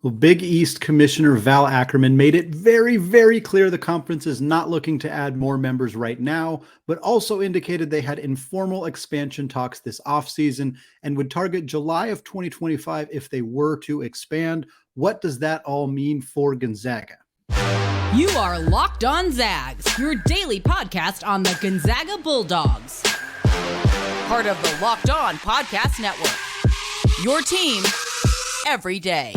Well, Big East Commissioner Val Ackerman made it very, very clear the conference is not looking to add more members right now, but also indicated they had informal expansion talks this offseason and would target July of 2025 if they were to expand. What does that all mean for Gonzaga? You are Locked On Zags, your daily podcast on the Gonzaga Bulldogs. Part of the Locked On Podcast Network. Your team every day.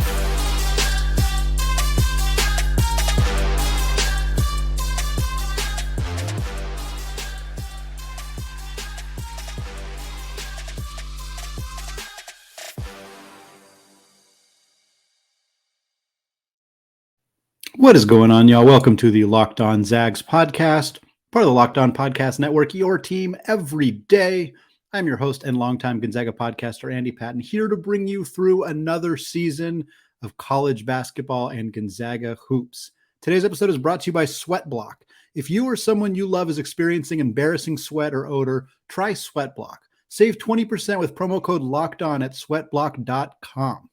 What is going on, y'all? Welcome to the Locked On Zags podcast, part of the Locked On Podcast Network, your team every day. I'm your host and longtime Gonzaga podcaster, Andy Patton, here to bring you through another season of college basketball and Gonzaga hoops. Today's episode is brought to you by Sweatblock. If you or someone you love is experiencing embarrassing sweat or odor, try Sweatblock. Save 20% with promo code LOCKEDON at sweatblock.com.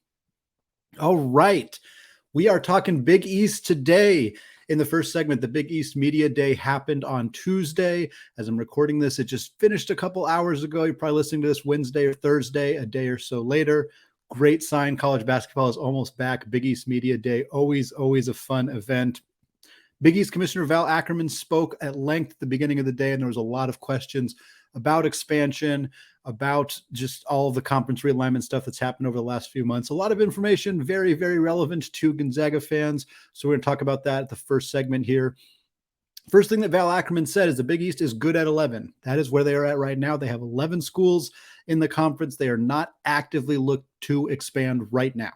All right. We are talking Big East today. In the first segment, the Big East Media Day happened on Tuesday. As I'm recording this, it just finished a couple hours ago. You're probably listening to this Wednesday or Thursday, a day or so later. Great sign. College basketball is almost back. Big East Media Day, always a fun event. Big East Commissioner Val Ackerman spoke at length at the beginning of the day, and there was a lot of questions about expansion, about just all of the conference realignment stuff that's happened over the last few months. A lot of information, very, very relevant to Gonzaga fans. So we're going to talk about that at the first segment here. First thing that Val Ackerman said is the Big East is good at 11. That is where they are at right now. They have 11 schools in the conference. They are not actively looked to expand right now.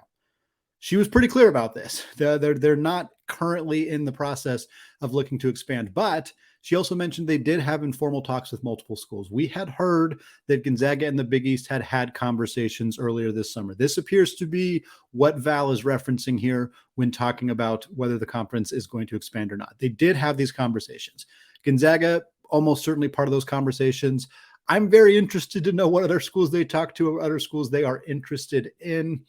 She was pretty clear about this. They're not currently in the process of looking to expand, but she also mentioned they did have informal talks with multiple schools. We had heard that Gonzaga and the Big East had conversations earlier this summer. This appears to be what Val is referencing here when talking about whether the conference is going to expand or not. They did have these conversations. Gonzaga, almost certainly part of those conversations. I'm very interested to know what other schools they talk to or other schools they are interested in.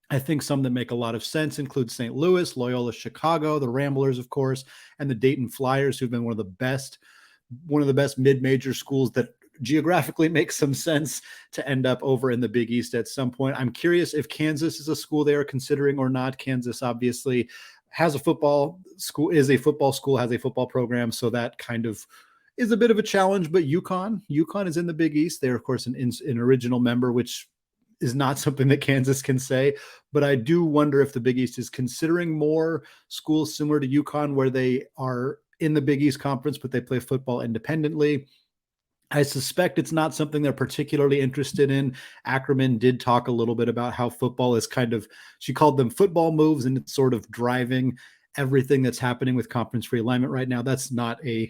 I think some that make a lot of sense include St. Louis, Loyola Chicago, the Ramblers, of course, and the Dayton Flyers, who've been one of the best mid-major schools that geographically makes some sense to end up over in the Big East at some point. I'm curious if Kansas is a school they are considering or not. Kansas obviously has a football school, has a football program, so that kind of is a bit of a challenge. But UConn is in the Big East. They're, of course, an original member, which is not something that Kansas can say, but I do wonder if the Big East is considering more schools similar to UConn where they are in the Big East Conference, but they play football independently. I suspect it's not something they're particularly interested in. Ackerman did talk a little bit about how football is she called them football moves, and it's sort of driving everything that's happening with conference realignment right now. That's not a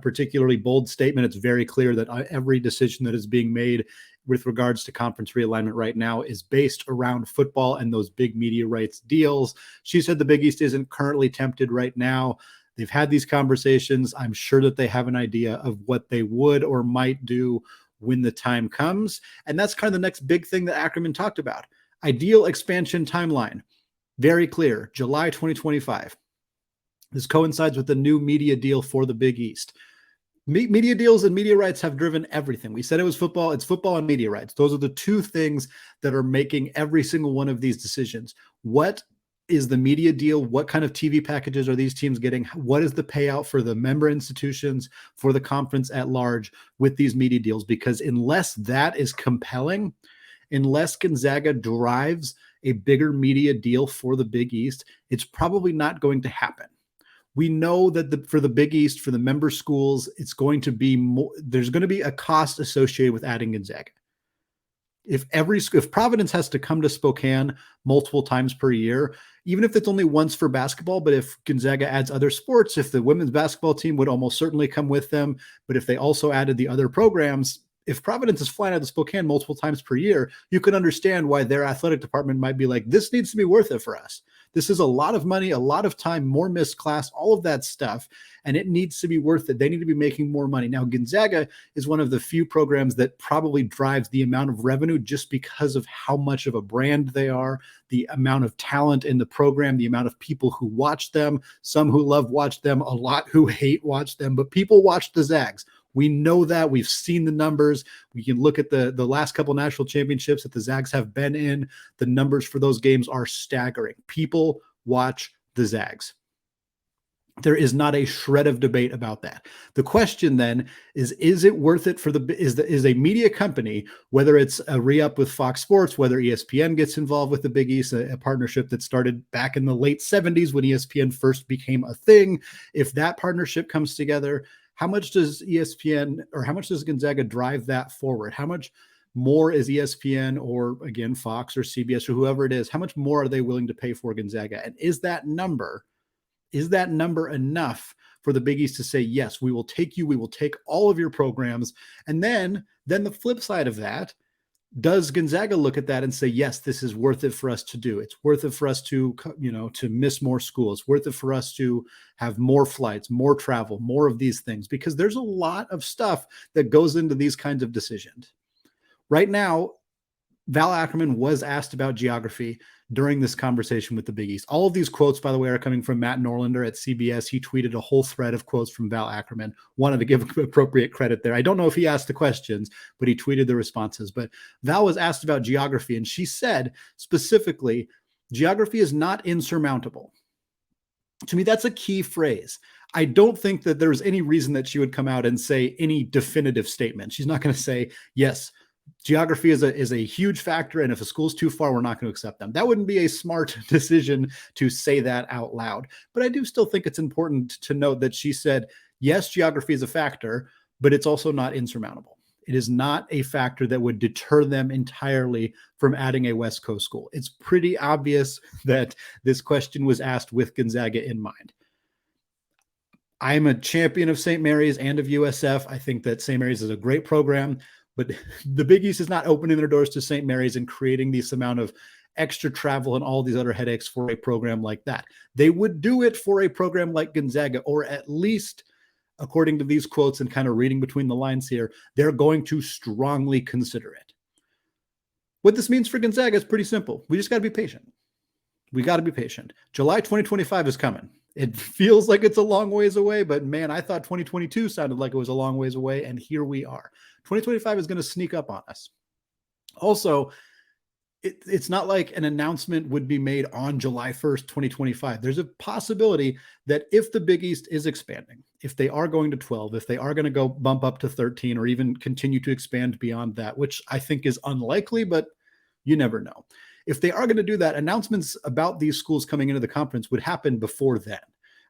particularly bold statement. It's very clear that every decision that is being made with regards to conference realignment right now is based around football and those big media rights deals. She said the Big East isn't currently tempted right now. They've had these conversations. I'm sure that they have an idea of what they would or might do when the time comes. And that's kind of the next big thing that Ackerman talked about. Ideal expansion timeline. Very clear, July 2025. This coincides with the new media deal for the Big East. Media deals and media rights have driven everything. We said it was football. It's football and media rights. Those are the two things that are making every single one of these decisions. What is the media deal? What kind of TV packages are these teams getting? What is the payout for the member institutions, for the conference at large with these media deals? Because unless that is compelling, unless Gonzaga drives a bigger media deal for the Big East, it's probably not going to happen. We know that for the Big East, for the member schools, it's going to be more. There's going to be a cost associated with adding Gonzaga. If Providence has to come to Spokane multiple times per year, even if it's only once for basketball, but if Gonzaga adds other sports, if the women's basketball team would almost certainly come with them, but if they also added the other programs, if Providence is flying out to Spokane multiple times per year, you can understand why their athletic department might be like, this needs to be worth it for us. This is a lot of money, a lot of time, more missed class, all of that stuff. And it needs to be worth it. They need to be making more money. Now, Gonzaga is one of the few programs that probably drives the amount of revenue just because of how much of a brand they are, the amount of talent in the program, the amount of people who watch them, some who love watch them, a lot who hate watch them, but people watch the Zags. We know that. We've seen the numbers. We can look at the last couple national championships that the Zags have been in. The numbers for those games are staggering. People watch the Zags. There is not a shred of debate about that. The question then is it worth it for is a media company, whether it's a re-up with Fox Sports, whether ESPN gets involved with the Big East, a partnership that started back in the late 70s when ESPN first became a thing. If that partnership comes together, how much does ESPN or how much does Gonzaga drive that forward? How much more is ESPN or again, Fox or CBS or whoever it is, how much more are they willing to pay for Gonzaga? And is that number enough for the Big East to say, yes, we will take you, we will take all of your programs? And then the flip side of that, does Gonzaga look at that and say, yes, this is worth it for us to do? It's worth it for us to, to miss more schools. It's worth it for us to have more flights, more travel, more of these things, because there's a lot of stuff that goes into these kinds of decisions. Right now, Val Ackerman was asked about geography during this conversation with the Big East. All of these quotes, by the way, are coming from Matt Norlander at CBS. He tweeted a whole thread of quotes from Val Ackerman. Wanted to give appropriate credit there. I don't know if he asked the questions, but he tweeted the responses. But Val was asked about geography, and she said specifically, geography is not insurmountable. To me, that's a key phrase. I don't think that there's any reason that she would come out and say any definitive statement. She's not going to say, yes, geography is a huge factor, and if a school's too far, we're not going to accept them. That wouldn't be a smart decision to say that out loud. But I do still think it's important to note that she said, yes, geography is a factor, but it's also not insurmountable. It is not a factor that would deter them entirely from adding a West Coast school. It's pretty obvious that this question was asked with Gonzaga in mind. I'm a champion of St. Mary's and of USF. I think that St. Mary's is a great program. But the Big East is not opening their doors to St. Mary's and creating this amount of extra travel and all these other headaches for a program like that. They would do it for a program like Gonzaga, or at least, according to these quotes and kind of reading between the lines here, they're going to strongly consider it. What this means for Gonzaga is pretty simple. We just got to be patient. We got to be patient. July 2025 is coming. It feels like it's a long ways away, but man, I thought 2022 sounded like it was a long ways away, and here we are. 2025 is going to sneak up on us. Also, it's not like an announcement would be made on July 1st, 2025. There's a possibility that if the Big East is expanding, if they are going to 12, if they are going to go bump up to 13 or even continue to expand beyond that, which I think is unlikely, but you never know. If they are going to do that, announcements about these schools coming into the conference would happen before then.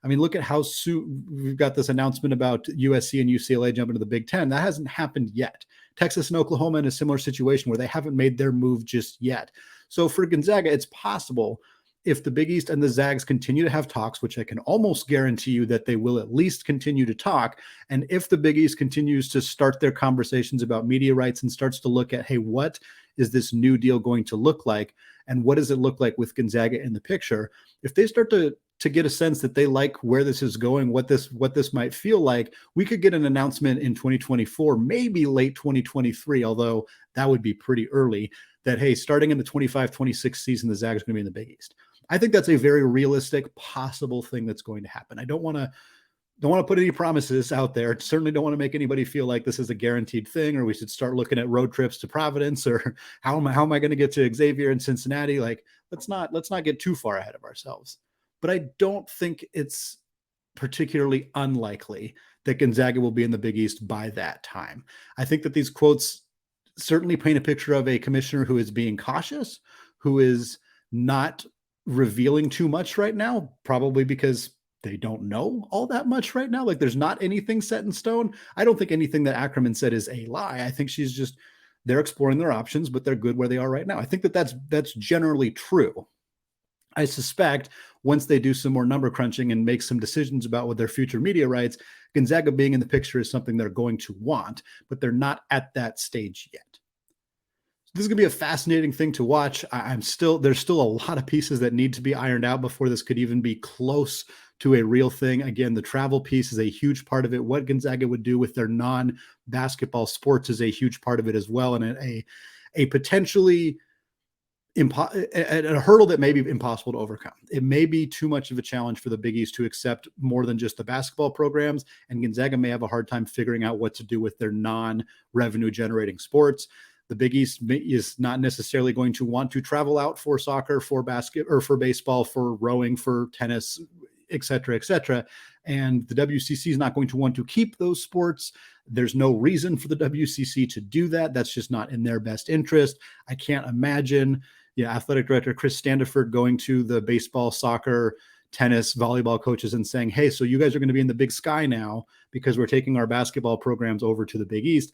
I mean, look at how soon we've got this announcement about USC and UCLA jumping to the Big Ten. That hasn't happened yet. Texas and Oklahoma in a similar situation where they haven't made their move just yet. So for Gonzaga, it's possible if the Big East and the Zags continue to have talks, which I can almost guarantee you that they will at least continue to talk. And if the Big East continues to start their conversations about media rights and starts to look at, hey, what is this new deal going to look like? And what does it look like with Gonzaga in the picture? If they start to get a sense that they like where this is going, what this might feel like, we could get an announcement in 2024, maybe late 2023, although that would be pretty early, that, hey, starting in the 25-26 season, the Zags are going to be in the Big East. I think that's a very realistic, possible thing that's going to happen. I don't want to put any promises out there. Certainly don't want to make anybody feel like this is a guaranteed thing, or we should start looking at road trips to Providence, or how am I going to get to Xavier and Cincinnati? Like, let's not get too far ahead of ourselves. But I don't think it's particularly unlikely that Gonzaga will be in the Big East by that time. I think that these quotes certainly paint a picture of a commissioner who is being cautious, who is not revealing too much right now, probably because they don't know all that much right now. Like, there's not anything set in stone. I don't think anything that Ackerman said is a lie. I think they're exploring their options, but they're good where they are right now. I think that that's generally true. I suspect once they do some more number crunching and make some decisions about what their future media rights, Gonzaga being in the picture is something they're going to want, but they're not at that stage yet. This is going to be a fascinating thing to watch. There's still a lot of pieces that need to be ironed out before this could even be close to a real thing. Again, the travel piece is a huge part of it. What Gonzaga would do with their non-basketball sports is a huge part of it as well. And a potentially a hurdle that may be impossible to overcome. It may be too much of a challenge for the Big East to accept more than just the basketball programs, and Gonzaga may have a hard time figuring out what to do with their non-revenue generating sports. The Big East is not necessarily going to want to travel out for soccer, for basket, or for baseball, for rowing, for tennis, et cetera, et cetera. And the WCC is not going to want to keep those sports. There's no reason for the WCC to do that. That's just not in their best interest. I can't imagine athletic director Chris Standiford going to the baseball, soccer, tennis, volleyball coaches and saying, hey, so you guys are going to be in the Big Sky now because we're taking our basketball programs over to the Big East.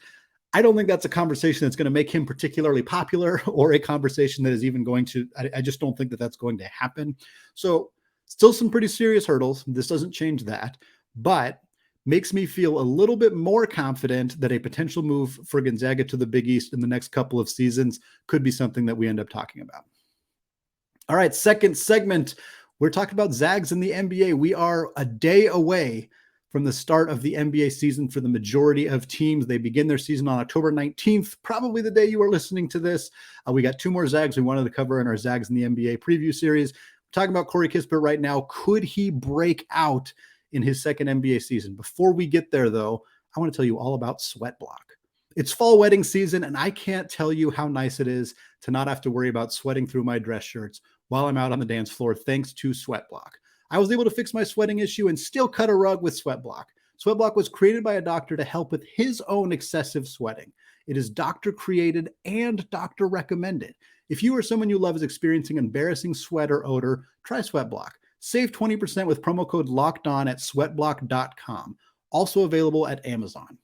I don't think that's a conversation that's going to make him particularly popular, or a conversation that is even going to, I just don't think that that's going to happen. So still some pretty serious hurdles. This doesn't change that, but makes me feel a little bit more confident that a potential move for Gonzaga to the Big East in the next couple of seasons could be something that we end up talking about. All right, second segment, we're talking about Zags in the NBA. We are a day away from the start of the NBA season for the majority of teams. They begin their season on October 19th, probably the day you are listening to this. We got two more Zags we wanted to cover in our Zags in the NBA preview series. We're talking about Corey Kispert right now. Could he break out in his second NBA season? Before we get there, though, I want to tell you all about Sweat Block. It's fall wedding season, and I can't tell you how nice it is to not have to worry about sweating through my dress shirts while I'm out on the dance floor, thanks to Sweat Block. I was able to fix my sweating issue and still cut a rug with Sweat Block. Sweat Block was created by a doctor to help with his own excessive sweating. It is doctor created and doctor recommended. If you or someone you love is experiencing embarrassing sweat or odor, try Sweat Block. Save 20% with promo code LOCKEDON at sweatblock.com. Also available at Amazon.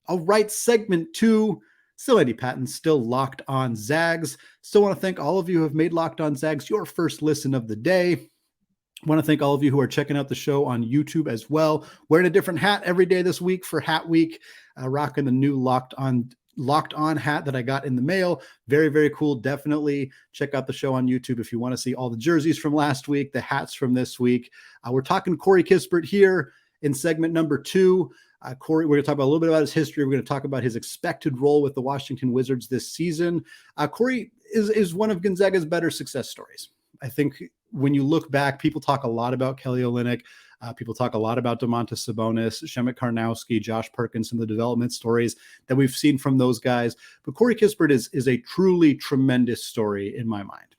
All right, segment 2. Still Andy Patton, still Locked On Zags. Still want to thank all of you who have made Locked On Zags your first listen of the day. I want to thank all of you who are checking out the show on YouTube as well. Wearing a different hat every day this week for Hat Week. Rocking the new Locked On hat that I got in the mail. Very, very cool. Definitely check out the show on YouTube if you want to see all the jerseys from last week, the hats from this week. We're talking Corey Kispert here in segment number 2. Corey, we're going to talk about a little bit about his history. We're going to talk about his expected role with the Washington Wizards this season. Corey is one of Gonzaga's better success stories. I think when you look back, people talk a lot about Kelly Olynyk. People talk a lot about Domantas Sabonis, Shemet Karnowski, Josh Perkins, some of the development stories that we've seen from those guys. But Corey Kispert is a truly tremendous story in my mind.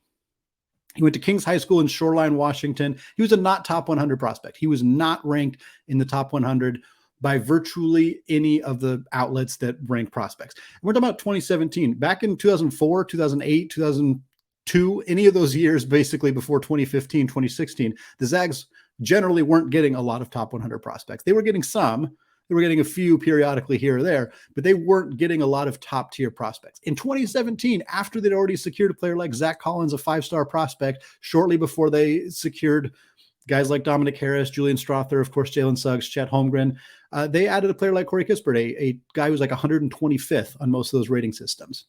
He went to Kings High School in Shoreline, Washington. He was a not top 100 prospect. He was not ranked in the top 100 by virtually any of the outlets that rank prospects. And we're talking about 2017. Back in 2004, 2008, 2002, any of those years, basically before 2015, 2016, the Zags generally weren't getting a lot of top 100 prospects. They were getting some. They were getting a few periodically here or there, but they weren't getting a lot of top tier prospects. In 2017, after they'd already secured a player like Zach Collins, a 5-star prospect, shortly before they secured guys like Dominic Harris, Julian Strother, of course, Jalen Suggs, Chet Holmgren, they added a player like Corey Kispert, a guy who was like 125th on most of those rating systems.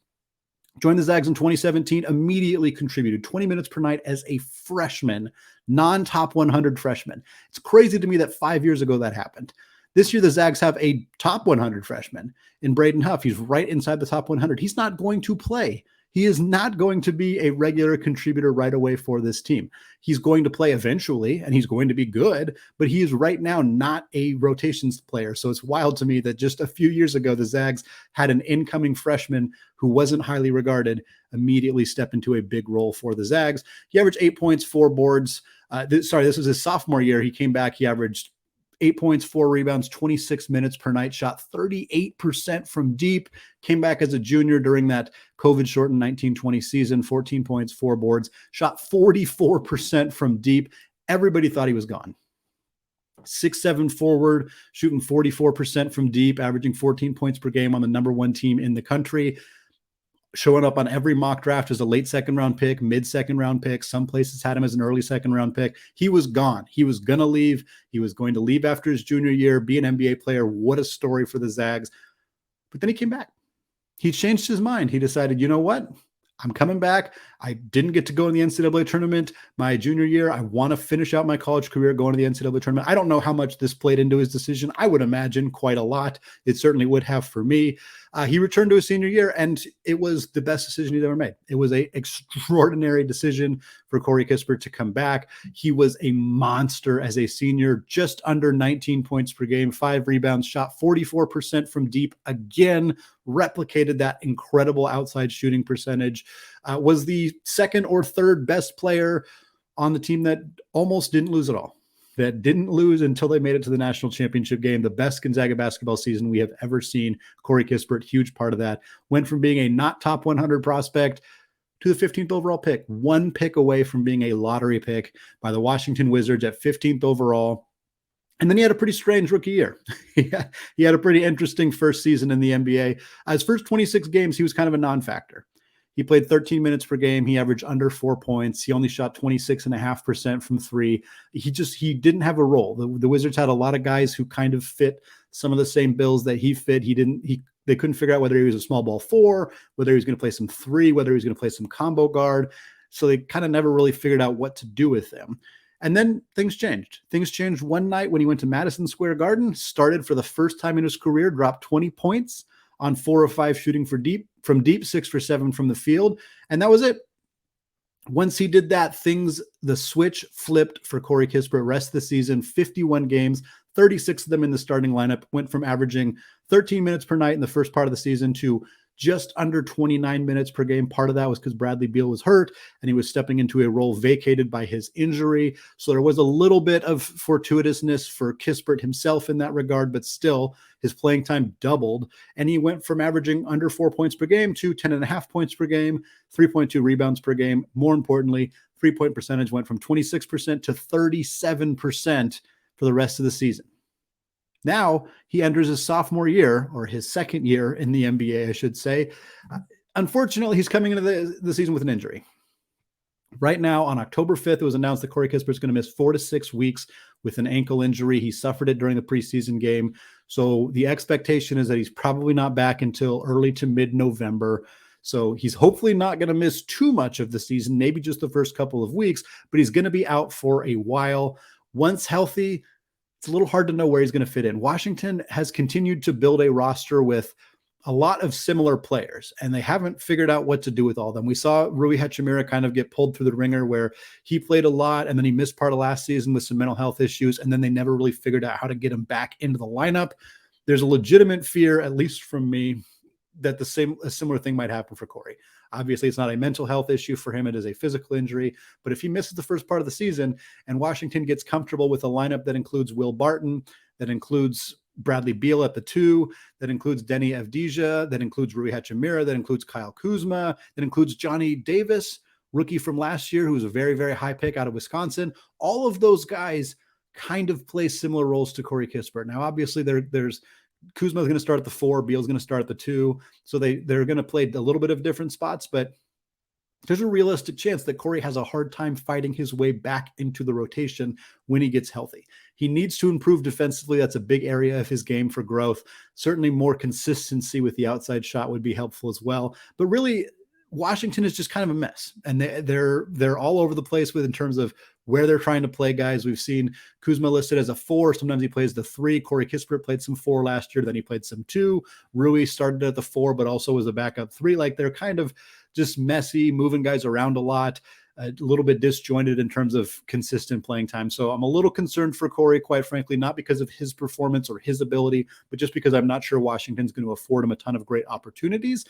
Joined the Zags in 2017, immediately contributed 20 minutes per night as a freshman, non-top 100 freshman. It's crazy to me that 5 years ago that happened. This year, the Zags have a top 100 freshman in Braden Huff. He's right inside the top 100. He's not going to play. He is not going to be a regular contributor right away for this team. He's going to play eventually, and he's going to be good, but he is right now not a rotations player. So it's wild to me that just a few years ago, the Zags had an incoming freshman who wasn't highly regarded immediately step into a big role for the Zags. He averaged 8 points, 4 boards. This was his sophomore year. He came back. He averaged 8 points, 4 rebounds, 26 minutes per night, shot 38% from deep, came back as a junior during that COVID-shortened 1920 season, 14 points, 4 boards, shot 44% from deep. Everybody thought he was gone. 6'7" forward, shooting 44% from deep, averaging 14 points per game on the number 1 team in the country. Showing up on every mock draft as a late second round pick, mid second round pick. Some places had him as an early second round pick. He was gone. He was going to leave. He was going to leave after his junior year, be an NBA player. What a story for the Zags. But then he came back. he changed his mind. He decided, you know what? I'm coming back. I didn't get to go in the NCAA tournament my junior year. I want to finish out my college career going to the NCAA tournament. I don't know how much this played into his decision. I would imagine quite a lot. It certainly would have for me. He returned to his senior year, and it was the best decision he's ever made. It was an extraordinary decision for Corey Kispert to come back. He was a monster as a senior, just under 19 points per game, 5 rebounds, shot 44% from deep, again, replicated that incredible outside shooting percentage, was the second or third best player on the team that almost didn't lose at all, that didn't lose until they made it to the national championship game. The best Gonzaga basketball season we have ever seen. Corey Kispert, huge part of that. Went from being a not top 100 prospect to the 15th overall pick, one pick away from being a lottery pick by the Washington Wizards at 15th overall. And then he had a pretty strange rookie year. He had a pretty interesting first season in the NBA. His first 26 games, he was kind of a non-factor. He played 13 minutes per game. He averaged under 4 points. He only shot 26.5% from three. He didn't have a role. The Wizards had a lot of guys who kind of fit some of the same bills that he fit. They couldn't figure out whether he was a small ball 4, whether he was going to play some 3, whether he was going to play some combo guard. So they kind of never really figured out what to do with him. And then things changed. Things changed one night when he went to Madison Square Garden, started for the first time in his career, dropped 20 points on 4 of 5 shooting from deep, 6 for 7 from the field. And that was it. Once he did that, the switch flipped for Corey Kispert. Rest of the season, 51 games, 36 of them in the starting lineup, went from averaging 13 minutes per night in the first part of the season to just under 29 minutes per game. Part of that was because Bradley Beal was hurt and he was stepping into a role vacated by his injury. So there was a little bit of fortuitousness for Kispert himself in that regard, but still his playing time doubled. And he went from averaging under 4 points per game to 10.5 points per game, 3.2 rebounds per game. More importantly, 3-point percentage went from 26% to 37% for the rest of the season. Now he enters his sophomore year, or his second year in the NBA, I should say. Unfortunately, he's coming into the season with an injury. Right now, on October 5th, it was announced that Corey Kispert is going to miss 4 to 6 weeks with an ankle injury. He suffered it during the preseason game. So the expectation is that he's probably not back until early to mid-November. So he's hopefully not going to miss too much of the season, maybe just the first couple of weeks, but he's going to be out for a while. Once healthy, it's a little hard to know where he's going to fit in. Washington has continued to build a roster with a lot of similar players, and they haven't figured out what to do with all of them. We saw Rui Hachimura kind of get pulled through the ringer where he played a lot, and then he missed part of last season with some mental health issues, and then they never really figured out how to get him back into the lineup. There's a legitimate fear, at least from me, that a similar thing might happen for Corey. Obviously, it's not a mental health issue for him. It is a physical injury. But if he misses the first part of the season and Washington gets comfortable with a lineup that includes Will Barton, that includes Bradley Beal at the 2, that includes Denny Avdija, that includes Rui Hachimura, that includes Kyle Kuzma, that includes Johnny Davis, rookie from last year, who was a very, very high pick out of Wisconsin. All of those guys kind of play similar roles to Corey Kispert. Now, obviously, there's Kuzma's going to start at the 4, Beal's going to start at the 2. So they're going to play a little bit of different spots, but there's a realistic chance that Corey has a hard time fighting his way back into the rotation when he gets healthy. He needs to improve defensively. That's a big area of his game for growth. Certainly more consistency with the outside shot would be helpful as well. But really, Washington is just kind of a mess, and they're all over the place in terms of where they're trying to play guys. We've seen Kuzma listed as a 4. Sometimes he plays the 3. Corey Kispert played some 4 last year. Then he played some 2. Rui started at the 4, but also was a backup 3. Like, they're kind of just messy, moving guys around a lot, a little bit disjointed in terms of consistent playing time. So I'm a little concerned for Corey, quite frankly, not because of his performance or his ability, but just because I'm not sure Washington's going to afford him a ton of great opportunities.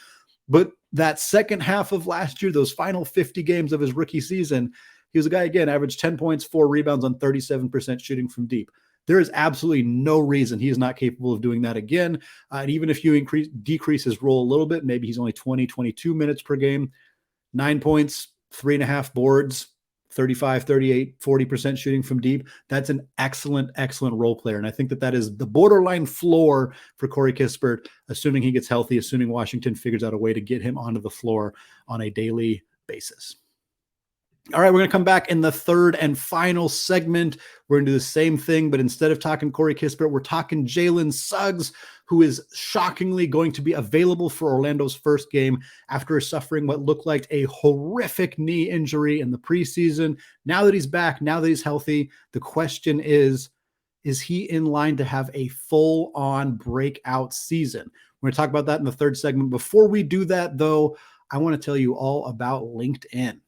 But that second half of last year, those final 50 games of his rookie season, he was a guy, again, averaged 10 points, 4 rebounds on 37% shooting from deep. There is absolutely no reason he is not capable of doing that again. And even if you decrease his role a little bit, maybe he's only 20, 22 minutes per game, 9 points, 3.5 boards, 35, 38, 40% shooting from deep. That's an excellent, excellent role player. And I think that is the borderline floor for Corey Kispert, assuming he gets healthy, assuming Washington figures out a way to get him onto the floor on a daily basis. All right, we're going to come back in the third and final segment. We're going to do the same thing, but instead of talking Corey Kispert, we're talking Jalen Suggs, who is shockingly going to be available for Orlando's first game after suffering what looked like a horrific knee injury in the preseason. Now that he's back, now that he's healthy, the question is he in line to have a full-on breakout season? We're going to talk about that in the third segment. Before we do that, though, I want to tell you all about LinkedIn.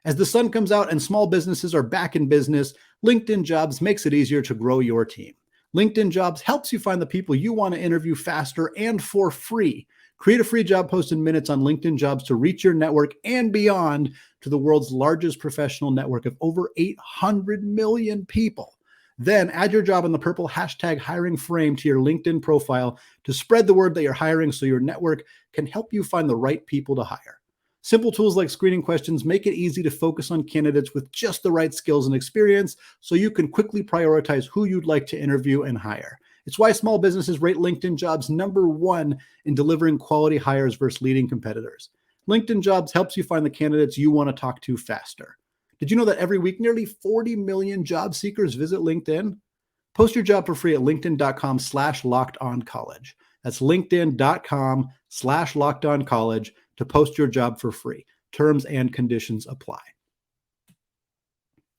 As the sun comes out and small businesses are back in business, LinkedIn Jobs makes it easier to grow your team. LinkedIn Jobs helps you find the people you want to interview faster and for free. Create a free job post in minutes on LinkedIn Jobs to reach your network and beyond to the world's largest professional network of over 800 million people. Then add your job in the purple hashtag hiring frame to your LinkedIn profile to spread the word that you're hiring so your network can help you find the right people to hire. Simple tools like screening questions make it easy to focus on candidates with just the right skills and experience so you can quickly prioritize who you'd like to interview and hire. It's why small businesses rate LinkedIn Jobs #1 in delivering quality hires versus leading competitors. LinkedIn Jobs helps you find the candidates you want to talk to faster. Did you know that every week nearly 40 million job seekers visit LinkedIn? Post your job for free at linkedin.com/lockedoncollege. That's linkedin.com/lockedoncollege to post your job for free. Terms and conditions apply.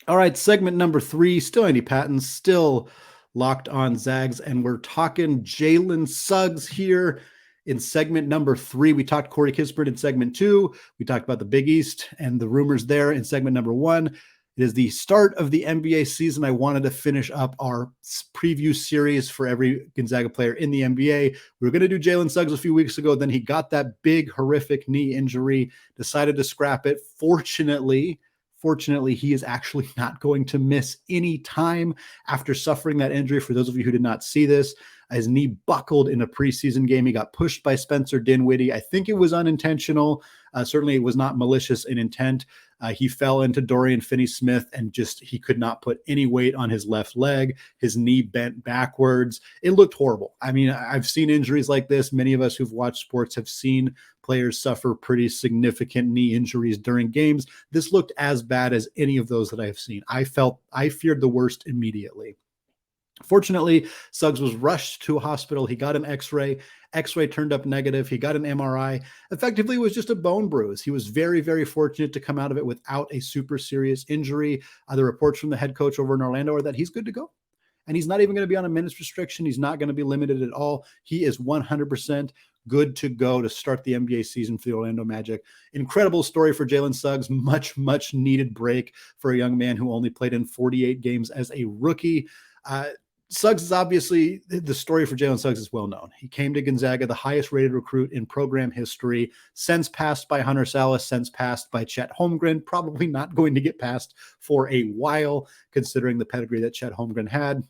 All right, segment number 3, still Andy Patton, still Locked On Zags, and we're talking Jalen Suggs here in segment number 3. We talked Corey Kispert in segment 2. We talked about the Big East and the rumors there in segment number 1. It is the start of the NBA season. I wanted to finish up our preview series for every Gonzaga player in the NBA. We were going to do Jalen Suggs a few weeks ago. Then he got that big, horrific knee injury, decided to scrap it. Fortunately, he is actually not going to miss any time after suffering that injury. For those of you who did not see this, his knee buckled in a preseason game. He got pushed by Spencer Dinwiddie. I think it was unintentional. Certainly it was not malicious in intent. He fell into Dorian Finney-Smith and he could not put any weight on his left leg. His knee bent backwards. It looked horrible. I mean, I've seen injuries like this. Many of us who've watched sports have seen players suffer pretty significant knee injuries during games. This looked as bad as any of those that I have seen. I feared the worst immediately. Fortunately, Suggs was rushed to a hospital. He got an X-ray. X-ray turned up negative. He got an MRI. Effectively, it was just a bone bruise. He was very, very fortunate to come out of it without a super serious injury. The reports from the head coach over in Orlando are that he's good to go. And he's not even going to be on a minutes restriction. He's not going to be limited at all. He is 100% good to go to start the NBA season for the Orlando Magic. Incredible story for Jalen Suggs. Much, much needed break for a young man who only played in 48 games as a rookie. Suggs is obviously, the story for Jalen Suggs is well known. He came to Gonzaga, the highest rated recruit in program history, since passed by Hunter Salas, since passed by Chet Holmgren, probably not going to get passed for a while, considering the pedigree that Chet Holmgren had.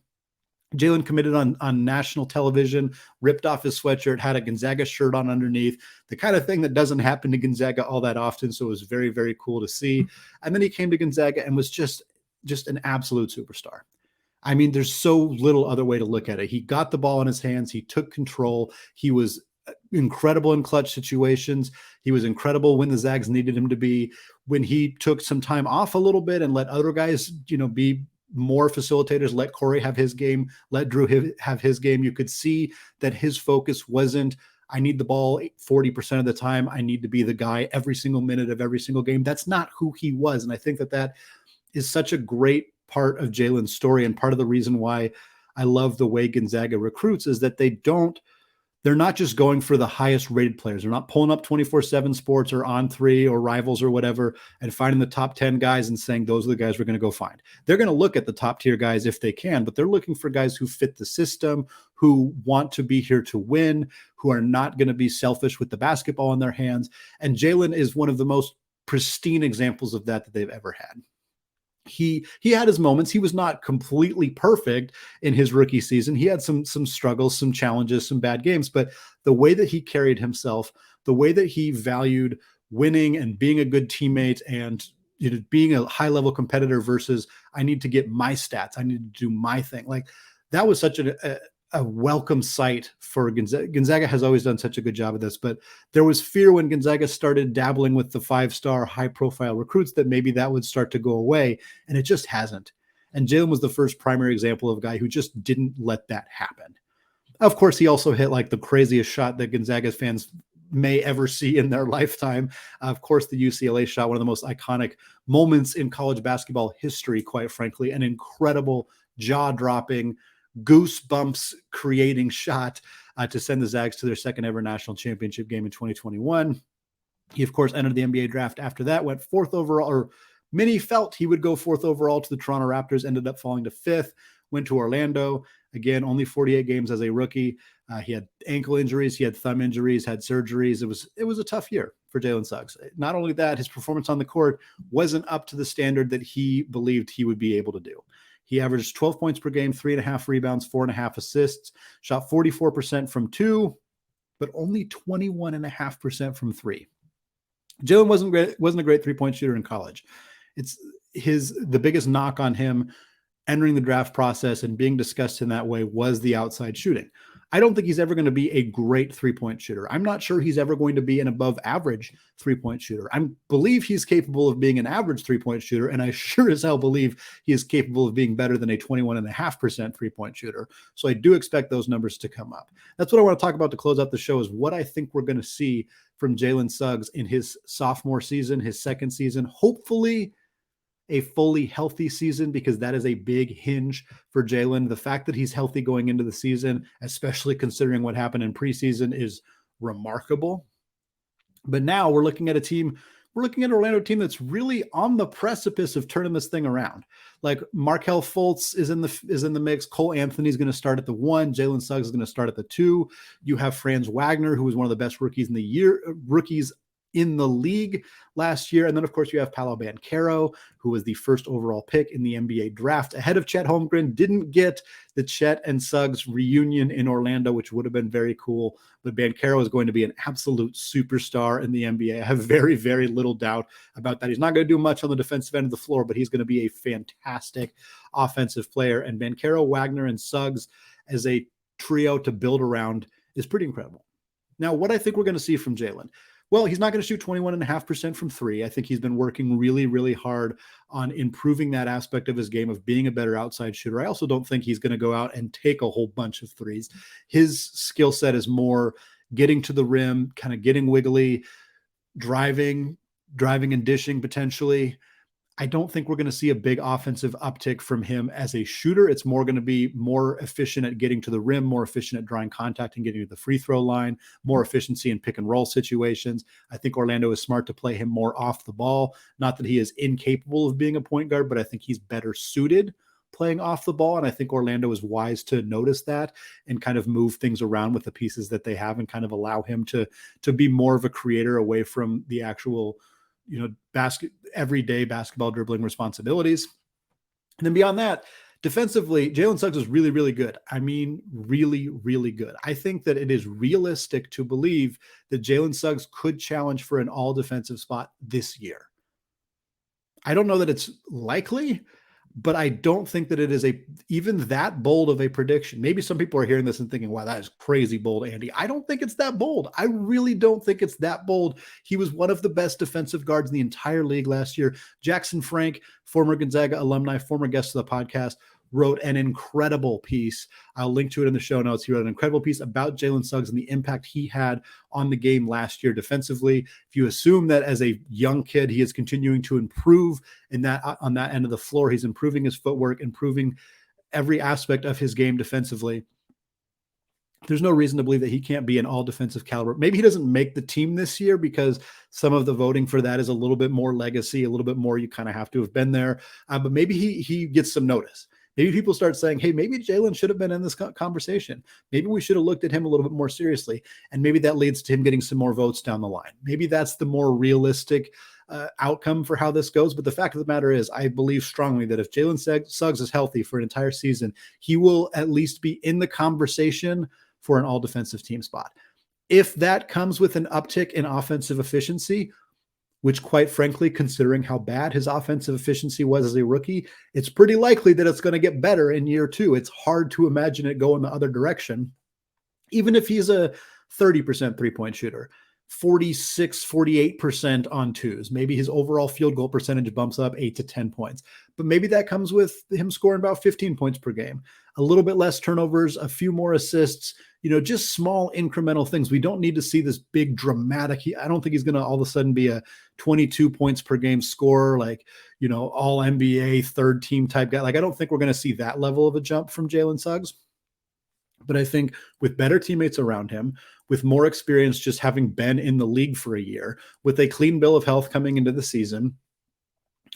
Jalen committed on national television, ripped off his sweatshirt, had a Gonzaga shirt on underneath, the kind of thing that doesn't happen to Gonzaga all that often, so it was very, very cool to see. And then he came to Gonzaga and was just an absolute superstar. I mean, there's so little other way to look at it. He got the ball in his hands. He took control. He was incredible in clutch situations. He was incredible when the Zags needed him to be. When he took some time off a little bit and let other guys, be more facilitators, let Corey have his game, let Drew have his game, you could see that his focus wasn't, I need the ball 40% of the time. I need to be the guy every single minute of every single game. That's not who he was. And I think that is such a great part of Jalen's story, and part of the reason why I love the way Gonzaga recruits is that they're not just going for the highest rated players. They're not pulling up 24/7 Sports or On3 or Rivals or whatever and finding the top 10 guys and saying those are the guys we're going to go find. They're going to look at the top tier guys if they can, but they're looking for guys who fit the system, who want to be here to win, who are not going to be selfish with the basketball in their hands. And Jalen is one of the most pristine examples of that they've ever had. He had his moments. He was not completely perfect in his rookie season. He had some struggles, some challenges, some bad games, but the way that he carried himself, the way that he valued winning and being a good teammate and being a high-level competitor versus I need to get my stats, I need to do my thing. Like that was such a a welcome sight for Gonzaga. Gonzaga has always done such a good job of this, but there was fear when Gonzaga started dabbling with the 5-star high-profile recruits that maybe that would start to go away, and it just hasn't. And Jalen was the first primary example of a guy who just didn't let that happen. Of course, he also hit like the craziest shot that Gonzaga fans may ever see in their lifetime. Of course, the UCLA shot, one of the most iconic moments in college basketball history, quite frankly, an incredible jaw-dropping, goosebumps creating shot to send the Zags to their second ever national championship game in 2021. He, of course, entered the NBA draft after that, went fourth overall, or many felt he would go fourth overall to the Toronto Raptors, ended up falling to fifth, went to Orlando. Again, only 48 games as a rookie. He had ankle injuries, he had thumb injuries, had surgeries. It was a tough year for Jalen Suggs. Not only that, his performance on the court wasn't up to the standard that he believed he would be able to do. He averaged 12 points per game, 3.5 rebounds, 4.5 assists, shot 44% from two, but only 21.5% from three. Jalen wasn't a great three-point shooter in college. It's the biggest knock on him entering the draft process and being discussed in that way was the outside shooting. I don't think he's ever going to be a great three-point shooter. I'm not sure he's ever going to be an above average three-point shooter. I believe he's capable of being an average three-point shooter, and I sure as hell believe he is capable of being better than a 21.5% three-point shooter. So I do expect those numbers to come up. That's what I want to talk about to close out the show, is what I think we're going to see from Jalen Suggs in his sophomore season, his second season, hopefully a fully healthy season, because that is a big hinge for Jalen. The fact that he's healthy going into the season, especially considering what happened in preseason, is remarkable. But now we're looking at an Orlando team that's really on the precipice of turning this thing around. Like Markelle Fultz is in the mix. Cole Anthony's going to start at the 1. Jalen Suggs is going to start at the 2. You have Franz Wagner, who was one of the best rookies in the league last year. And then, of course, you have Paolo Banchero, who was the first overall pick in the NBA draft ahead of Chet Holmgren. Didn't get the Chet and Suggs reunion in Orlando, which would have been very cool. But Banchero is going to be an absolute superstar in the NBA. I have very, very little doubt about that. He's not going to do much on the defensive end of the floor, but he's going to be a fantastic offensive player. And Banchero, Wagner, and Suggs as a trio to build around is pretty incredible. Now, what I think we're going to see from Jalen, well, he's not going to shoot 21.5% from three. I think he's been working really, really hard on improving that aspect of his game, of being a better outside shooter. I also don't think he's going to go out and take a whole bunch of threes. His skill set is more getting to the rim, kind of getting wiggly, driving and dishing potentially. I don't think we're going to see a big offensive uptick from him as a shooter. It's more going to be more efficient at getting to the rim, more efficient at drawing contact and getting to the free throw line, more efficiency in pick and roll situations. I think Orlando is smart to play him more off the ball. Not that he is incapable of being a point guard, but I think he's better suited playing off the ball. And I think Orlando is wise to notice that and kind of move things around with the pieces that they have and kind of allow him to be more of a creator away from the actual, everyday basketball dribbling responsibilities. And then beyond that, defensively, Jalen Suggs is really, really good. I mean, really, really good. I think that it is realistic to believe that Jalen Suggs could challenge for an all defensive spot this year. I don't know that it's likely, but I don't think that it is even that bold of a prediction. Maybe some people are hearing this and thinking, wow, that is crazy bold, Andy. I don't think it's that bold. I really don't think it's that bold. He was one of the best defensive guards in the entire league last year. Jackson Frank, former Gonzaga alumni, former guest of the podcast, wrote an incredible piece. I'll link to it in the show notes. He wrote an incredible piece about Jalen Suggs and the impact he had on the game last year defensively. If you assume that as a young kid, he is continuing to improve on that end of the floor, he's improving his footwork, improving every aspect of his game defensively, there's no reason to believe that he can't be an all defensive caliber. Maybe he doesn't make the team this year because some of the voting for that is a little bit more legacy, a little bit more you kind of have to have been there. But maybe he gets some notice. Maybe people start saying, hey, maybe Jalen should have been in this conversation. Maybe we should have looked at him a little bit more seriously. And maybe that leads to him getting some more votes down the line. Maybe that's the more realistic outcome for how this goes. But the fact of the matter is, I believe strongly that if Jalen Suggs is healthy for an entire season, he will at least be in the conversation for an all defensive team spot. If that comes with an uptick in offensive efficiency, which quite frankly, considering how bad his offensive efficiency was as a rookie, it's pretty likely that it's going to get better in year two. It's hard to imagine it going the other direction. Even if he's a 30% three-point shooter, 46, 48% on twos, maybe his overall field goal percentage bumps up 8 to 10 points. But maybe that comes with him scoring about 15 points per game, a little bit less turnovers, a few more assists, just small incremental things. We don't need to see this big dramatic. I don't think he's going to all of a sudden be a 22 points per game scorer, like, all NBA third team type guy. Like, I don't think we're going to see that level of a jump from Jalen Suggs. But I think with better teammates around him, with more experience just having been in the league for a year, with a clean bill of health coming into the season,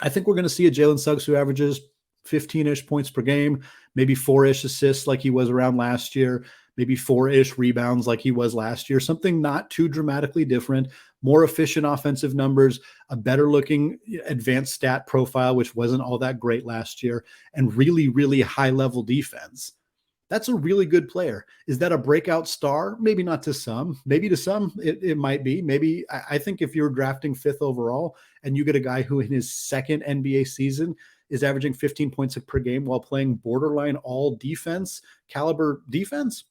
I think we're going to see a Jalen Suggs who averages 15-ish points per game, maybe 4-ish assists like he was around last year, maybe 4-ish rebounds like he was last year, something not too dramatically different, more efficient offensive numbers, a better looking advanced stat profile, which wasn't all that great last year, and really, really high level defense. That's a really good player. Is that a breakout star? Maybe not to some. Maybe to some, it might be. Maybe I think if you're drafting 5th overall and you get a guy who in his second NBA season is averaging 15 points per game while playing borderline all defense, caliber defense,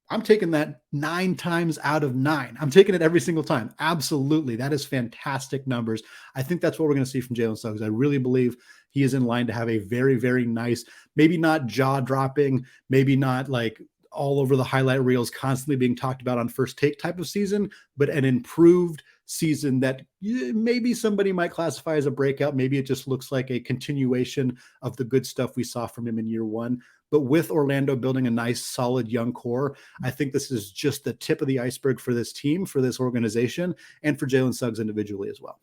I'm taking that 9 times out of 9. I'm taking it every single time. Absolutely. That is fantastic numbers. I think that's what we're going to see from Jalen Suggs. I really believe he is in line to have a very, very nice, maybe not jaw-dropping, maybe not like all over the highlight reels constantly being talked about on First Take type of season, but an improved season that maybe somebody might classify as a breakout. Maybe it just looks like a continuation of the good stuff we saw from him in year one. But with Orlando building a nice, solid young core, I think this is just the tip of the iceberg for this team, for this organization, and for Jalen Suggs individually as well.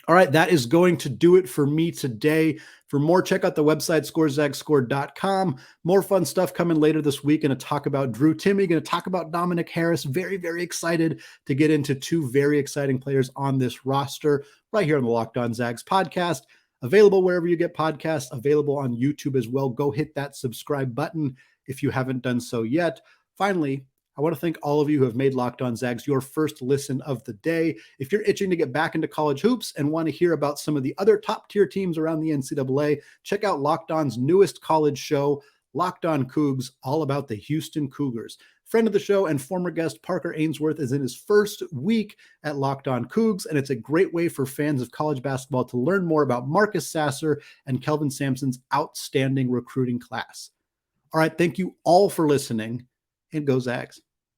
All right, that is going to do it for me today. For more, check out the website, scorezagscore.com. More fun stuff coming later this week. Going to talk about Drew Timme, going to talk about Dominic Harris. Very, very excited to get into 2 very exciting players on this roster right here on the Locked On Zags podcast. Available wherever you get podcasts, available on YouTube as well. Go hit that subscribe button if you haven't done so yet. Finally, I want to thank all of you who have made Locked On Zags your first listen of the day. If you're itching to get back into college hoops and want to hear about some of the other top-tier teams around the NCAA, check out Locked On's newest college show, Locked On Cougs, all about the Houston Cougars. Friend of the show and former guest Parker Ainsworth is in his first week at Locked On Cougs, and it's a great way for fans of college basketball to learn more about Marcus Sasser and Kelvin Sampson's outstanding recruiting class. All right, thank you all for listening, and go Zags.